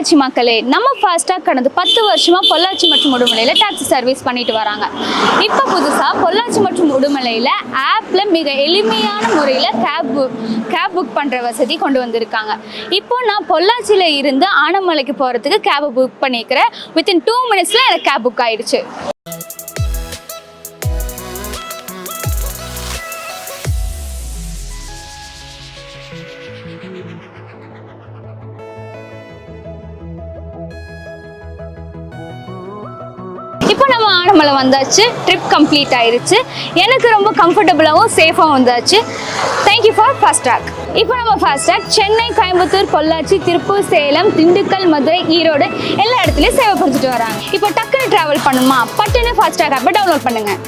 பொள்ளாச்சி மக்களே, நம்ம ஃபாஸ்ட்ராக் கடந்த 10 வருஷமா பொள்ளாச்சி மற்றும் உடுமலையில் டாக்ஸி சர்வீஸ் பண்ணிட்டு வராங்க. இப்போ புதுசாக பொள்ளாச்சி மற்றும் உடுமலையில் ஆப்பில் மிக எளிமையான முறையில் கேப் புக் பண்ணுற வசதி கொண்டு வந்திருக்காங்க. இப்போ நான் பொள்ளாச்சியில் இருந்து ஆனமலைக்கு போகிறதுக்கு கேபை புக் பண்ணிக்கிறேன். வித்தின் 2 மினிட்ஸில் எனக்கு கேப் புக் ஆயிடுச்சு. இப்போ நம்ம ஆனமலை வந்தாச்சு. ட்ரிப் கம்ப்ளீட் ஆயிடுச்சு. எனக்கு ரொம்ப கம்ஃபர்டபுளாகவும் சேஃபாகவும் வந்தாச்சு. Thank you for Fastrack. இப்போ நம்ம ஃபாஸ்ட்ராக் சென்னை, கோயம்புத்தூர், பொள்ளாச்சி, திருப்பூர், சேலம், திண்டுக்கல், மதுரை, ஈரோடு எல்லா இடத்துலையும் சேவை கொடுத்துட்டு வராங்க. இப்போ டக்குன்னு ட்ராவல் பண்ணுமா, பட்டுன்னு ஃபாஸ்ட்ராக் ஆப்பை டவுன்லோட் பண்ணுங்கள்.